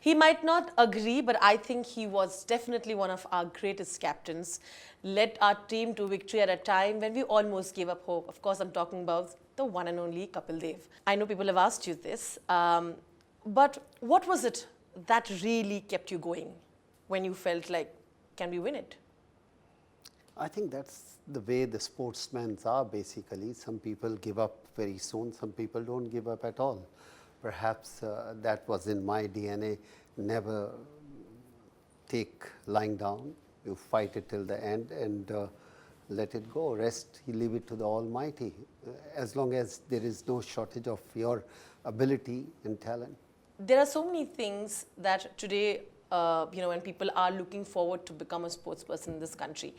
He might not agree, but I think he was definitely one of our greatest captains. Led our team to victory at a time when we almost gave up hope. Of course, I'm talking about the one and only Kapil Dev. I know people have asked you this, but what was it that really kept you going when you felt like, can we win it? I think that's the way the sportsmen are basically. Some people give up very soon, some people don't give up at all. Perhaps that was in my DNA, never take lying down, you fight it till the end and let it go, rest, you leave it to the Almighty, as long as there is no shortage of your ability and talent. There are so many things that today, when people are looking forward to become a sports person in this country,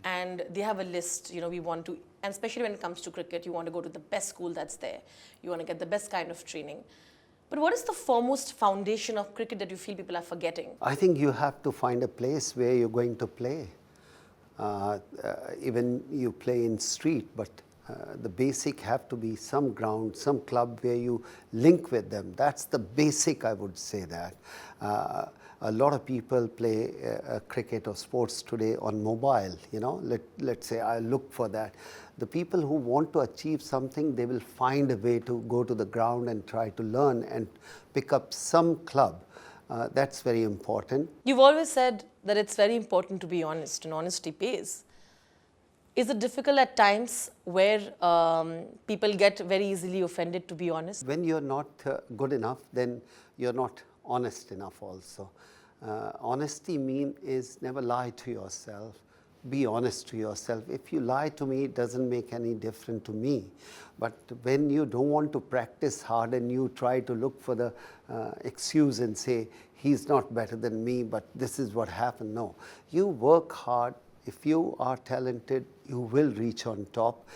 and they have a list, we want to, and especially when it comes to cricket, you want to go to the best school that's there, you want to get the best kind of training. But what is the foremost foundation of cricket that you feel people are forgetting? I think you have to find a place where you're going to play. Even you play in street, but the basic have to be some ground, some club where you link with them. That's the basic, I would say that. A lot of people play cricket or sports today on mobile, let's say I look for that. The people who want to achieve something, they will find a way to go to the ground and try to learn and pick up some club. That's very important. You've always said that it's very important to be honest, and honesty pays. Is it difficult at times where people get very easily offended, to be honest? When you're not good enough, then you're not honest enough also. Honesty is never lie to yourself. Be honest to yourself. If you lie to me, it doesn't make any difference to me. But when you don't want to practice hard and you try to look for the excuse and say, he's not better than me, but this is what happened. No, you work hard. If you are talented, you will reach on top,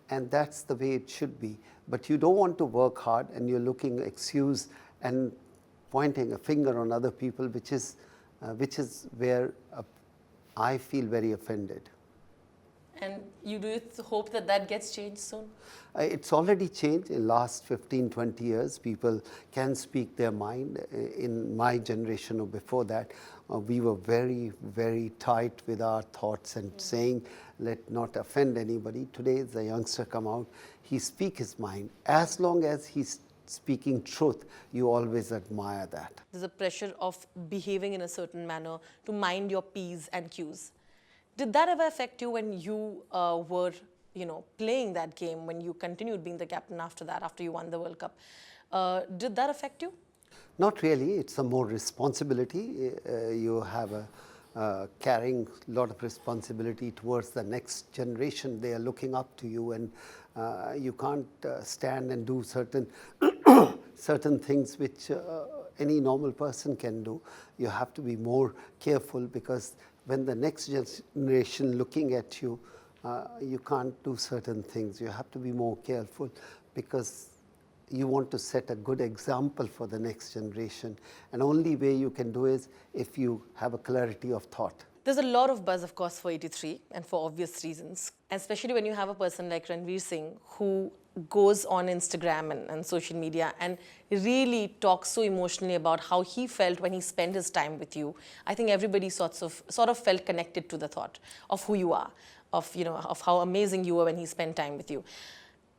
and that's the way it should be. But you don't want to work hard and you're looking excuse and pointing a finger on other people, which is where I feel very offended. And you do hope that that gets changed soon? It's already changed in last 15, 20 years. People can speak their mind. In my generation or before that, we were very, very tight with our thoughts and saying, let not offend anybody. Today, the youngster come out, he speak his mind. As long as he's speaking truth, you always admire that. There's a pressure of behaving in a certain manner to mind your P's and Q's. Did that ever affect you when you were, playing that game, when you continued being the captain after that, after you won the World Cup? Did that affect you? Not really. It's a more responsibility. You have carrying a lot of responsibility towards the next generation. They are looking up to you, and you can't stand and do certain certain things which any normal person can do. You have to be more careful, because when the next generation looking at you, you can't do certain things. You have to be more careful, because you want to set a good example for the next generation. And only way you can do is if you have a clarity of thought. There's a lot of buzz, of course, for 83, and for obvious reasons, especially when you have a person like Ranveer Singh who goes on Instagram and social media and really talks so emotionally about how he felt when he spent his time with you. I think everybody sort of felt connected to the thought of who you are, of how amazing you were when he spent time with you.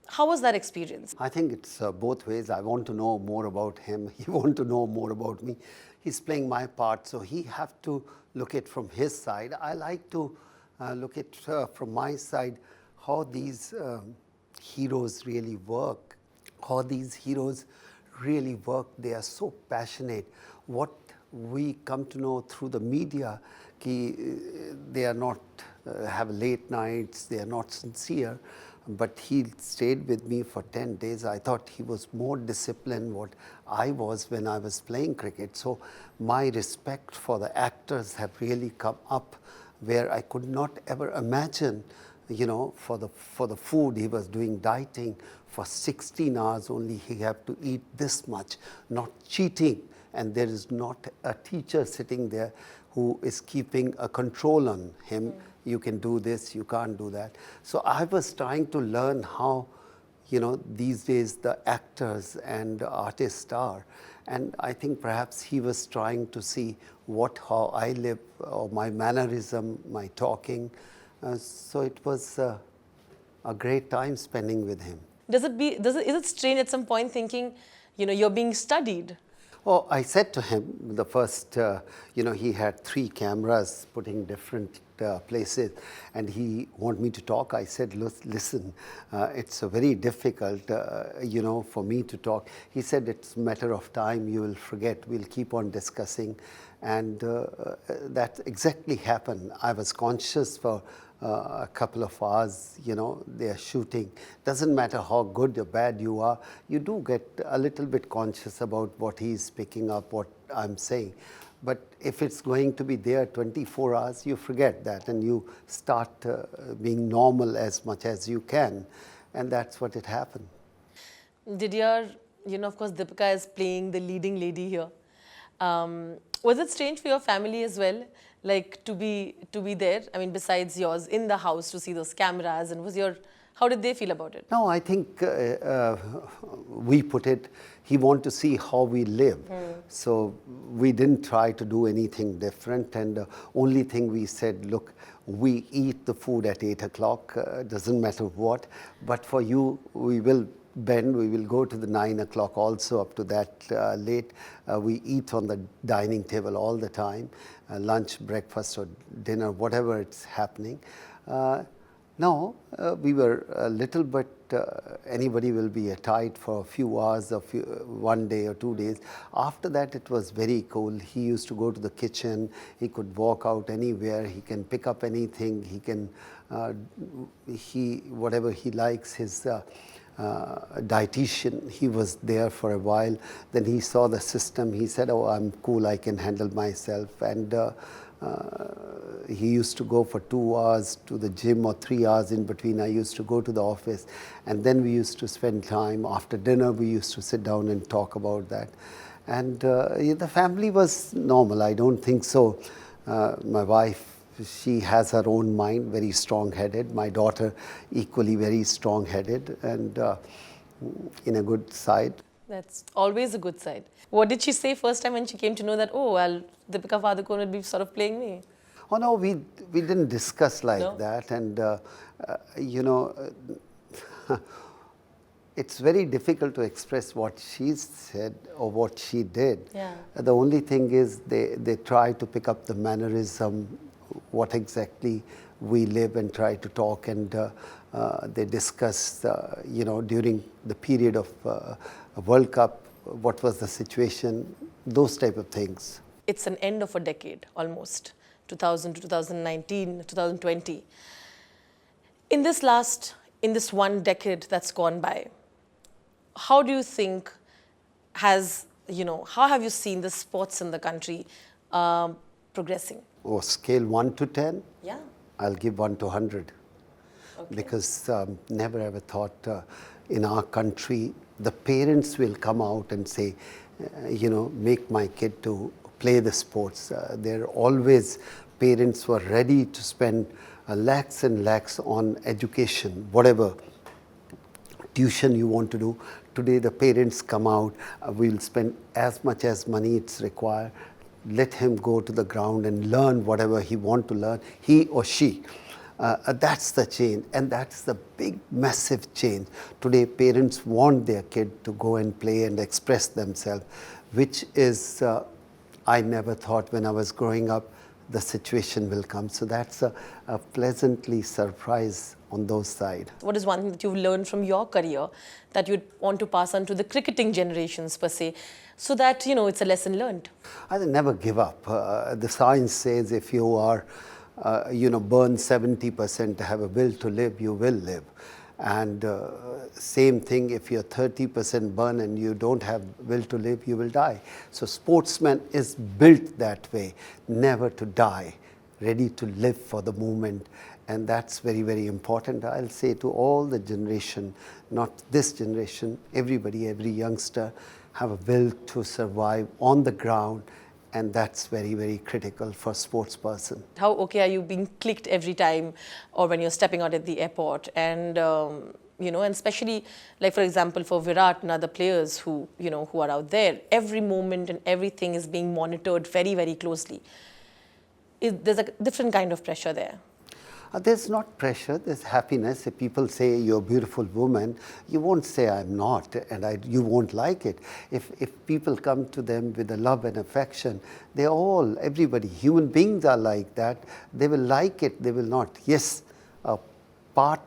How was that experience? I think it's both ways. I want to know more about him. He wants to know more about me. He's playing my part, so he have to look at from his side. I like to look at from my side how these heroes really work, how these heroes really work. They are so passionate. What we come to know through the media, they are not have late nights, they are not sincere. But he stayed with me for 10 days. I thought he was more disciplined what I was when I was playing cricket. So my respect for the actors have really come up, where I could not ever imagine, for the food he was doing dieting for 16 hours only. He had to eat this much, not cheating. And there is not a teacher sitting there who is keeping a control on him. You can do this, you can't do that. So I was trying to learn how, these days the actors and artists are. And I think perhaps he was trying to see how I live, or my mannerism, my talking. So it was a great time spending with him. Is it strange at some point thinking, you're being studied? Oh, I said to him the first, he had 3 cameras putting different places, and he wanted me to talk. I said, listen, it's very difficult, for me to talk. He said, it's a matter of time, you will forget, we'll keep on discussing. And that exactly happened. I was conscious for a couple of hours, they are shooting. Doesn't matter how good or bad you are, you do get a little bit conscious about what he's picking up, what I'm saying. But if it's going to be there 24 hours, you forget that and you start being normal as much as you can. And that's what it happened. Did of course, Deepika is playing the leading lady here. Was it strange for your family as well, like to be there? I mean, besides yours, in the house to see those cameras, and how did they feel about it? No, I think we put it, he wanted to see how we live. So we didn't try to do anything different. And the only thing we said, look, we eat the food at 8 o'clock, doesn't matter what. But for you, we will bend, we will go to the 9 o'clock also, up to that late. We eat on the dining table all the time, lunch, breakfast or dinner, whatever it's happening. No, we were a little bit, anybody will be tight for a few hours, one day or 2 days. After that, it was very cool. He used to go to the kitchen. He could walk out anywhere. He can pick up anything. He can, whatever he likes, his dietitian, he was there for a while. Then he saw the system. He said, oh, I'm cool. I can handle myself. And he used to go for 2 hours to the gym, or 3 hours in between. I used to go to the office, and then we used to spend time. After dinner, we used to sit down and talk about that. And the family was normal. I don't think so. My wife, she has her own mind, very strong-headed. My daughter, equally very strong-headed, and in a good side. That's always a good side. What did she say first time when she came to know that, oh, Deepika Padukone will be sort of playing me? Oh, no, we didn't discuss like that. And, it's very difficult to express what she said or what she did. Yeah. The only thing is they try to pick up the mannerism, what exactly we live, and try to talk. And they discuss, during the period of World Cup, what was the situation, those type of things. It's an end of a decade, almost, 2000 to 2019, 2020. In this one decade that's gone by, how do you think how have you seen the sports in the country progressing? Oh, scale 1 to 10? Yeah. I'll give 1 to 100. Okay. Because never ever thought in our country, the parents will come out and say, make my kid to play the sports. There are always parents who are ready to spend lakhs and lakhs on education, whatever tuition you want to do. Today the parents come out, we'll spend as much as money it's required. Let him go to the ground and learn whatever he wants to learn, he or she. That's the change, and that's the big, massive change. Today, parents want their kid to go and play and express themselves, which is, I never thought when I was growing up, the situation will come. So that's a pleasantly surprise on those sides. What is one thing that you've learned from your career that you'd want to pass on to the cricketing generations, per se, so that, it's a lesson learned? I never give up. The science says if you are burn 70% to have a will to live, you will live. And same thing, if you're 30% burn and you don't have will to live, you will die. So sportsman is built that way, never to die, ready to live for the moment. And that's very, very important. I'll say to all the generation, not this generation, everybody, every youngster, have a will to survive on the ground. And that's very, very critical for a sports person. How okay are you being clicked every time, or when you're stepping out at the airport? And, and especially like, for example, for Virat and other players who are out there, every moment and everything is being monitored very, very closely. There's a different kind of pressure there. There's not pressure, there's happiness. If people say you're a beautiful woman, you won't say I'm not, and you won't like it. If people come to them with a love and affection, everybody, human beings are like that. They will like it, they will not. Yes, a part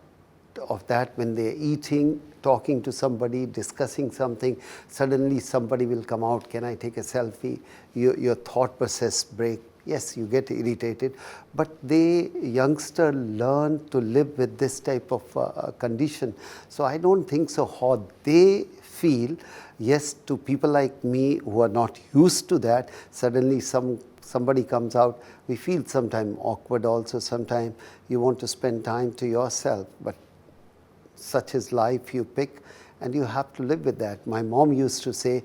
of that when they're eating, talking to somebody, discussing something, suddenly somebody will come out, can I take a selfie? Your thought process break. Yes, you get irritated, but the youngster learn to live with this type of condition. So I don't think so how they feel. Yes, to people like me who are not used to that, suddenly somebody comes out, we feel sometimes awkward also, sometimes you want to spend time to yourself, but such is life you pick and you have to live with that. My mom used to say,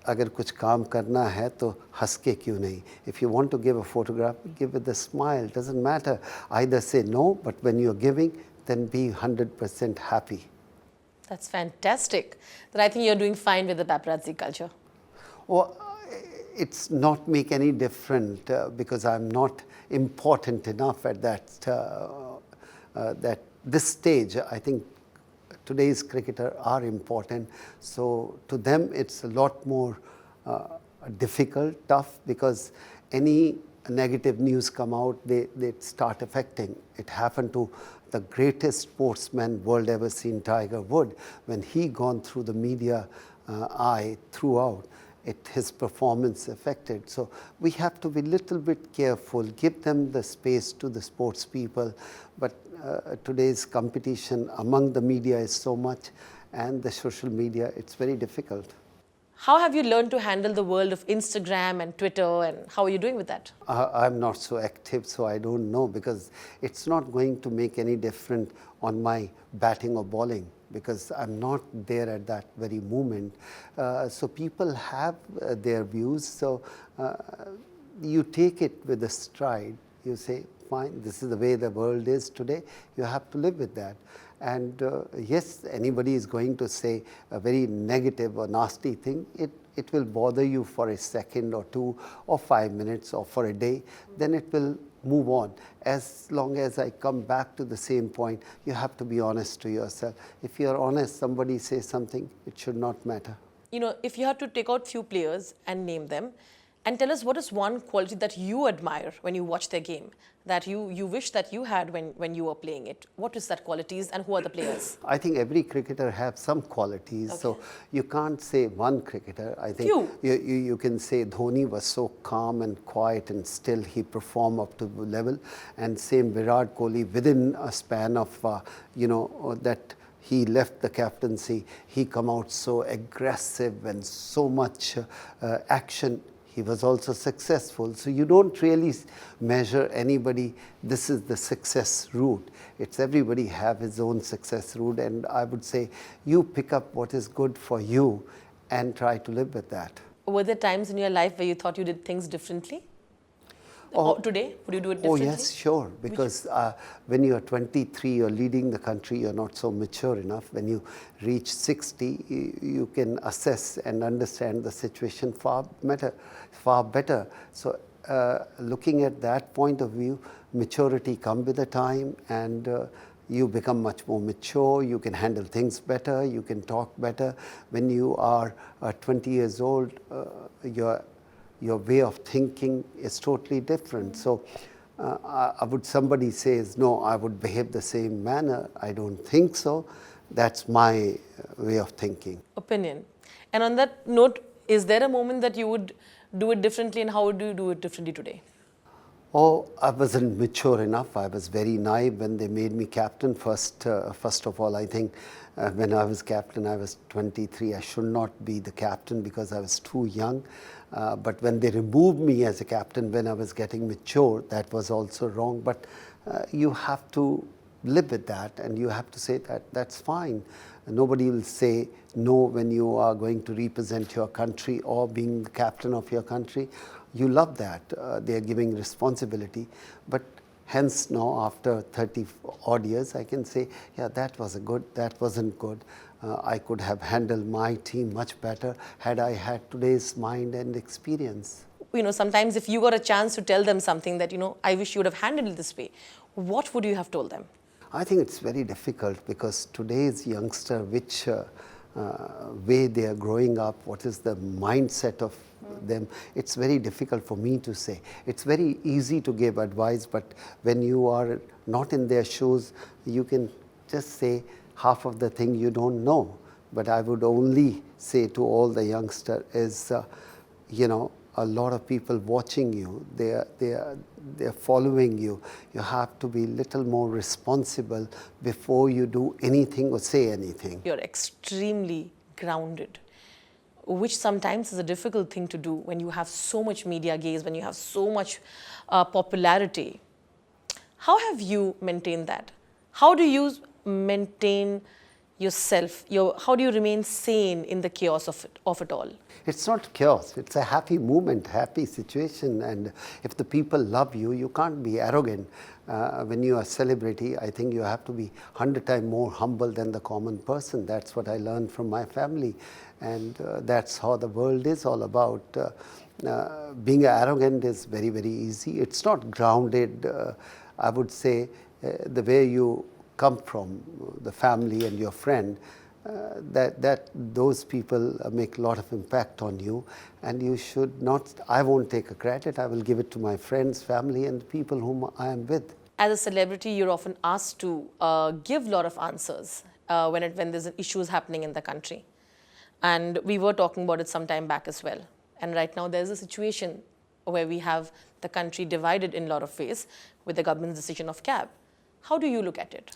अगर कुछ काम करना है तो हंस के क्यों नहीं? If you want to give a photograph, give with a smile. Doesn't matter. Either say no, but when you're giving, then be 100% happy. That's fantastic. Then I think you're doing fine with the paparazzi culture. Well, it's not make any different because I'm not important enough at this stage. I think today's cricketers are important, so to them it's a lot more difficult, tough, because any negative news come out, they start affecting. It happened to the greatest sportsman world ever seen, Tiger Woods, when he gone through the media eye throughout. His performance affected. So we have to be little bit careful, give them the space to the sports people, but today's competition among the media is so much, and the social media, it's very difficult. How have you learned to handle the world of Instagram and Twitter, and how are you doing with that? I'm not so active, so I don't know, because it's not going to make any difference on my batting or bowling, because I'm not there at that very moment. So people have their views, so you take it with a stride. You say, fine, this is the way the world is today, you have to live with that. And yes, anybody is going to say a very negative or nasty thing, it will bother you for a second or two or 5 minutes or for a day, then it will move on. As long as I come back to the same point, you have to be honest to yourself. If you're honest, somebody says something, it should not matter. If you had to take out few players and name them, and tell us what is one quality that you admire when you watch their game, that you wish that you had when you were playing it. What is that qualities and who are the players? I think every cricketer has some qualities, okay. So you can't say one cricketer. I think you can say Dhoni was so calm and quiet and still he performed up to the level, and same Virat Kohli, within a span of that he left the captaincy, he come out so aggressive and so much action. He was also successful. So you don't really measure anybody, this is the success route. It's everybody have his own success route, and I would say you pick up what is good for you and try to live with that. Were there times in your life where you thought you did things differently? Today, would you do it differently? Oh yes, sure, because when you are 23, you're leading the country, you're not so mature enough. When you reach 60, you can assess and understand the situation far better. So looking at that point of view, maturity comes with the time, and you become much more mature, you can handle things better, you can talk better. When you are 20 years old, your way of thinking is totally different. So somebody says, no, I would behave the same manner. I don't think so. That's my way of thinking. Opinion. And on that note, is there a moment that you would do it differently, and how do you do it differently today? Oh, I wasn't mature enough. I was very naive when they made me captain. First of all, I think when I was captain, I was 23. I should not be the captain because I was too young. But when they removed me as a captain when I was getting mature, that was also wrong. But you have to live with that, and you have to say that that's fine. Nobody will say no when you are going to represent your country or being the captain of your country. You love that. They are giving responsibility. But Hence now, after 30 odd years, I can say, yeah, that was good, that wasn't good. I could have handled my team much better had I had today's mind and experience. You know, sometimes if you got a chance to tell them something that, you know, I wish you would have handled it this way, what would you have told them? I think it's very difficult because today's youngster, which way they are growing up, what is the mindset of them, it's very difficult for me to say. It's very easy to give advice, but when you are not in their shoes, you can just say half of the thing you don't know. But I would only say to all the youngster is, you know, a lot of people watching you, they're following you. You have to be little more responsible before you do anything or say anything. You're extremely grounded, which sometimes is a difficult thing to do when you have so much media gaze, when you have so much popularity. How have you maintained that? How do you maintain yourself? How do you remain sane in the chaos of it all? It's not chaos, it's a happy moment, happy situation, and if the people love you, you can't be arrogant. When you are a celebrity, I think you have to be 100 times more humble than the common person. That's what I learned from my family, and that's how the world is all about. Being arrogant is very, very easy. It's not grounded. I would say the way you come from, the family and your friend, that those people make a lot of impact on you, and you should not, I won't take a credit, I will give it to my friends, family and people whom I am with. As a celebrity, you're often asked to give a lot of answers when there's issues happening in the country. And we were talking about it some time back as well. And right now there's a situation where we have the country divided in a lot of ways with the government's decision of CAB. How do you look at it?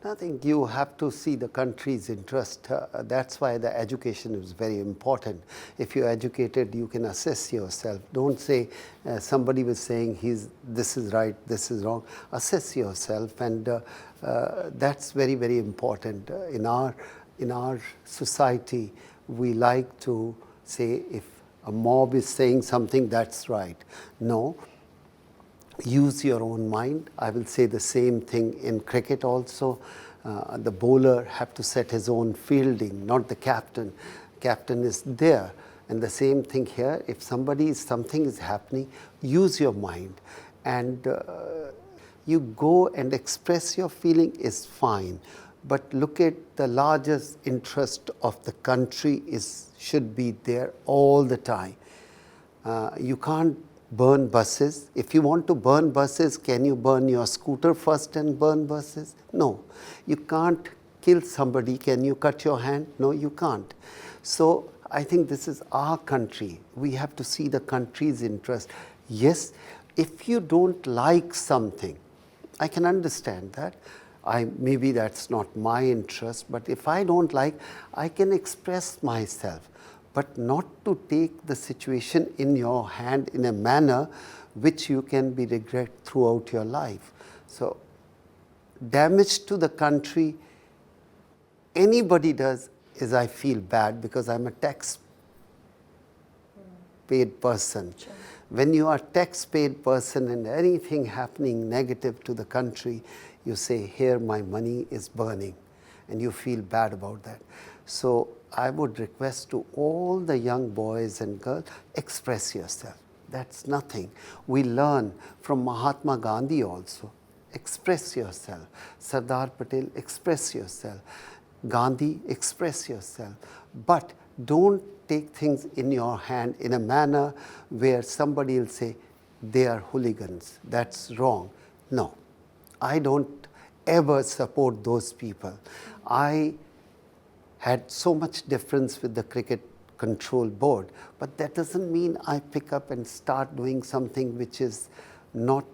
I think you have to see the country's interest. That's why the education is very important. If you're educated, you can assess yourself. Don't say somebody was saying this is right, this is wrong. Assess yourself, and that's very, very important. In our society, we like to say if a mob is saying something, that's right. No. Use your own mind. I will say the same thing in cricket also. The bowler have to set his own fielding, not the captain. Captain is there. And the same thing here, if something is happening, use your mind. And you go and express your feeling is fine. But look at the largest interest of the country should be there all the time. You can't burn buses. If you want to burn buses, can you burn your scooter first and burn buses? No. You can't kill somebody. Can you cut your hand? No, you can't. So I think this is our country. We have to see the country's interest. Yes, if you don't like something, I can understand that. Maybe that's not my interest, but if I don't like, I can express myself. But not to take the situation in your hand in a manner which you can be regret throughout your life. So, damage to the country, anybody does, is I feel bad because I'm a tax-paid person. Sure. When you are a tax-paid person and anything happening negative to the country, you say, here my money is burning, and you feel bad about that. So, I would request to all the young boys and girls, express yourself. That's nothing. We learn from Mahatma Gandhi also. Express yourself. Sardar Patel, express yourself. Gandhi, express yourself. But don't take things in your hand in a manner where somebody will say, they are hooligans. That's wrong. No, I don't ever support those people. I had so much difference with the Cricket Control Board, but that doesn't mean I pick up and start doing something which is not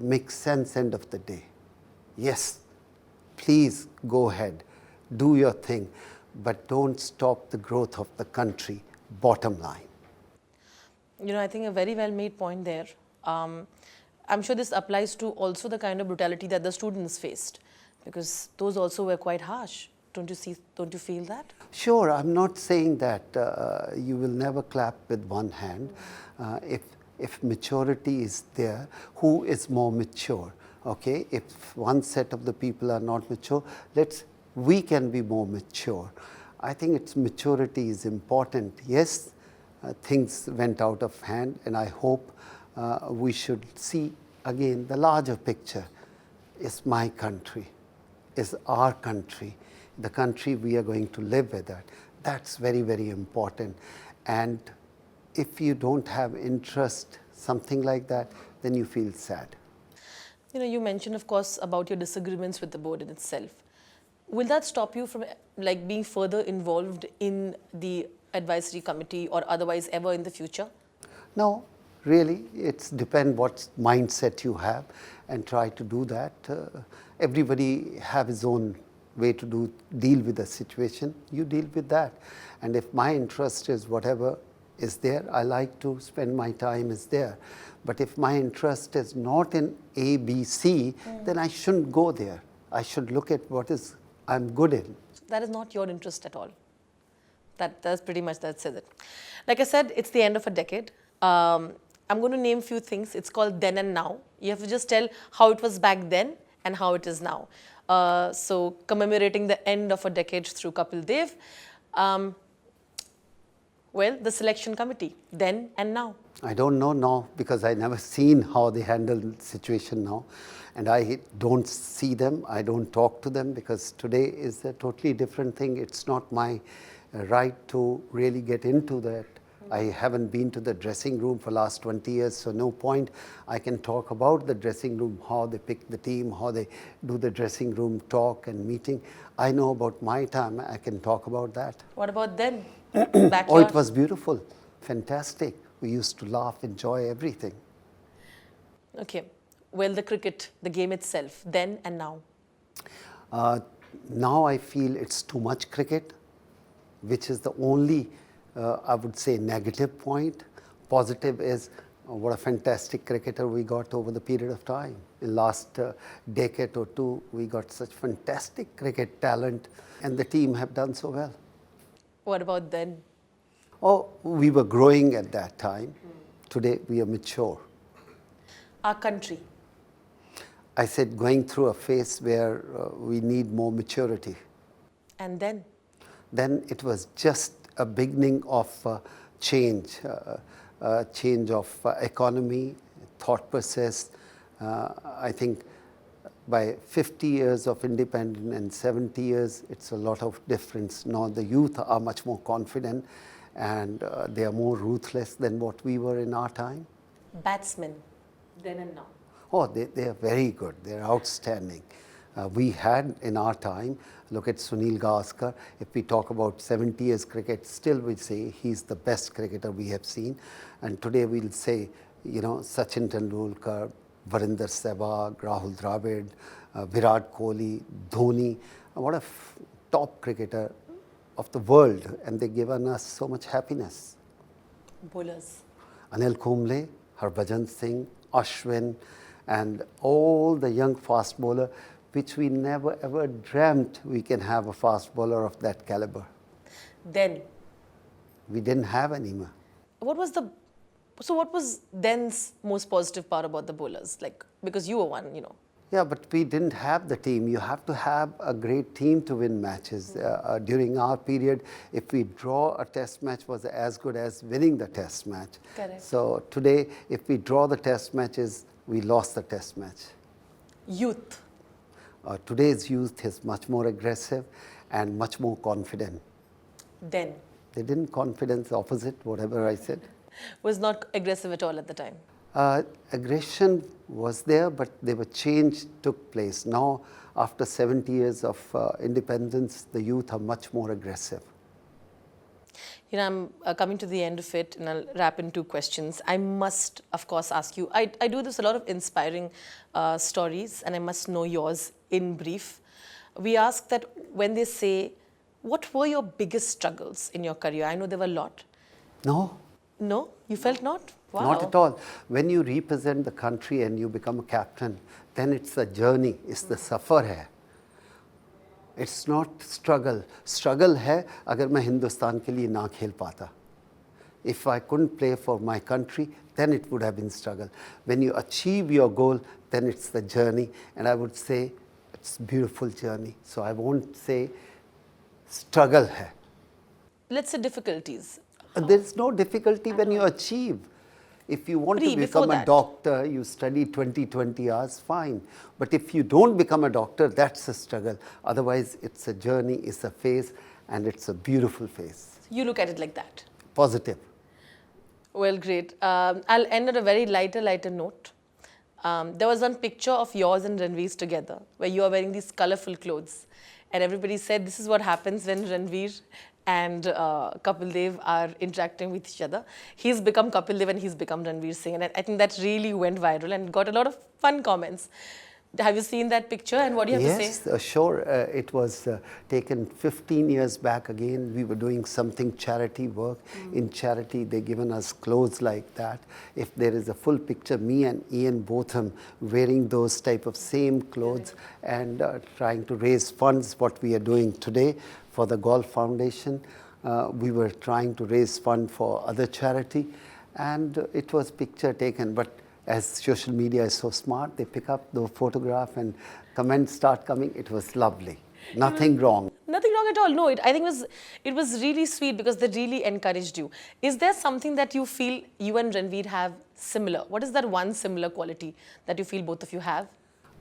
makes sense end of the day. Yes, please go ahead, do your thing, but don't stop the growth of the country, bottom line. You know, I think a very well made point there. I'm sure this applies to also the kind of brutality that the students faced, because those also were quite harsh. Don't you feel that? Sure, I'm not saying that you will never clap with one hand. If if maturity is there, who is more mature? Okay, if one set of the people are not mature, we can be more mature. I think its maturity is important. Yes, things went out of hand, and I hope we should see again the larger picture. Is my country, is our country, the country we are going to live with. That's very, very important. And if you don't have interest, something like that, then you feel sad. You know, you mentioned, of course, about your disagreements with the board in itself. Will that stop you from like being further involved in the advisory committee or otherwise ever in the future? No, really, it's depend what mindset you have and try to do that. Everybody have his own way to deal with the situation. You deal with that. And if my interest is whatever is there, I like to spend my time is there. But if my interest is not in A, B, C, then I shouldn't go there. I should look at what is I'm good in. That is not your interest at all. That's pretty much, that says it. Like I said, it's the end of a decade. I'm going to name a few things. It's called then and now. You have to just tell how it was back then and how it is now. So commemorating the end of a decade through Kapil Dev. Well, the selection committee, then and now. I don't know now because I never seen how they handle the situation now. And I don't see them, I don't talk to them because today is a totally different thing. It's not my right to really get into that. I haven't been to the dressing room for last 20 years, so no point. I can talk about the dressing room, how they pick the team, how they do the dressing room talk and meeting. I know about my time, I can talk about that. What about then? Oh, it was beautiful, fantastic. We used to laugh, enjoy everything. Okay. Well, the cricket, the game itself, then and now. Now I feel it's too much cricket, which is the only, I would say, negative point. Positive is what a fantastic cricketer we got over the period of time. In last decade or two, we got such fantastic cricket talent, and the team have done so well. What about then? Oh, we were growing at that time. Today, we are mature. Our country. I said going through a phase where we need more maturity. And then? Then it was just a beginning of change, change of economy, thought process. I think by 50 years of independence and 70 years, it's a lot of difference. Now the youth are much more confident and they are more ruthless than what we were in our time. Batsmen, then and now. Oh, they are very good. They are outstanding. We had in our time, look at Sunil Gavaskar. If we talk about 70 years cricket, still we say he's the best cricketer we have seen. And today we'll say, you know, Sachin Tendulkar, Varinder Sehwag, Rahul Dravid, Virat Kohli, Dhoni. What a top cricketer of the world. And they've given us so much happiness. Bowlers. Anil Kumble, Harbhajan Singh, Ashwin, and all the young fast bowler, which we never ever dreamt we can have a fast bowler of that caliber. Then? We didn't have any more. What was then's most positive part about the bowlers? Like, because you were one, you know. Yeah, but we didn't have the team. You have to have a great team to win matches. During our period, if we draw a test match was as good as winning the test match. Correct. So today, if we draw the test matches, we lost the test match. Youth. Today's youth is much more aggressive and much more confident. Then? They didn't confidence, opposite, whatever I said. Was not aggressive at all at the time. Aggression was there, but change took place. Now, after 70 years of independence, the youth are much more aggressive. You know, I'm coming to the end of it, and I'll wrap in two questions. I must, of course, ask you, I do this a lot of inspiring stories, and I must know yours in brief. We ask that when they say, what were your biggest struggles in your career? I know there were a lot. No. No? You felt not? Wow. Not at all. When you represent the country and you become a captain, then it's a journey, it's the safar hai. It's not struggle. Struggle hai agar main Hindustan ke liye na khel pata. If I couldn't play for my country, then it would have been struggle. When you achieve your goal, then it's the journey. And I would say it's a beautiful journey. So I won't say struggle hai. Let's say difficulties. There's no difficulty when you achieve. If you want to Before become a that. doctor, you study 20 hours, fine. But if you don't become a doctor, that's a struggle. Otherwise, it's a journey, it's a phase, and it's a beautiful phase. You look at it like that. Positive. Well, great. I'll end on a very lighter note. There was one picture of yours and Ranveer's together where you are wearing these colorful clothes. And everybody said this is what happens when Ranveer and Kapil Dev are interacting with each other. He's become Kapil Dev and he's become Ranveer Singh. And I think that really went viral and got a lot of fun comments. Have you seen that picture and what do you have to say? Yes, sure. It was taken 15 years back again. We were doing something charity work. In charity, they given us clothes like that. If there is a full picture, me and Ian Botham wearing those type of same clothes and trying to raise funds, what we are doing today for the Golf Foundation. We were trying to raise fund for other charity and it was picture taken. But as social media is so smart, they pick up the photograph and comments start coming. It was lovely. Nothing wrong. Nothing wrong at all. No, I think it was really sweet because they really encouraged you. Is there something that you feel you and Ranveer have similar? What is that one similar quality that you feel both of you have?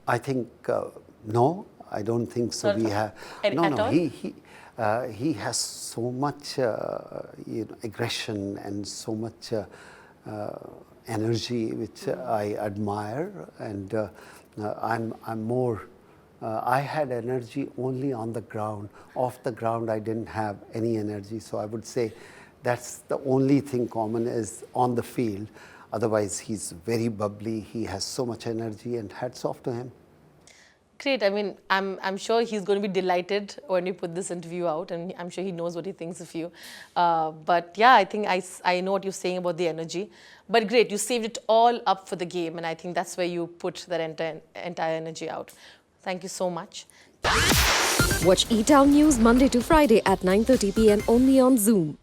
I think, no, I don't think so. Not We have, at all? he has so much aggression and so much energy, which I admire, and I'm more. I had energy only on the ground. Off the ground, I didn't have any energy. So I would say that's the only thing common is on the field. Otherwise, he's very bubbly. He has so much energy, and hats off to him. Great. I mean, I'm sure he's going to be delighted when you put this interview out, and I'm sure he knows what he thinks of you. But yeah, I think I know what you're saying about the energy. But great, you saved it all up for the game, and I think that's where you put that entire energy out. Thank you so much. Watch E-Town News Monday to Friday at 9:30 p.m. only on Zoom.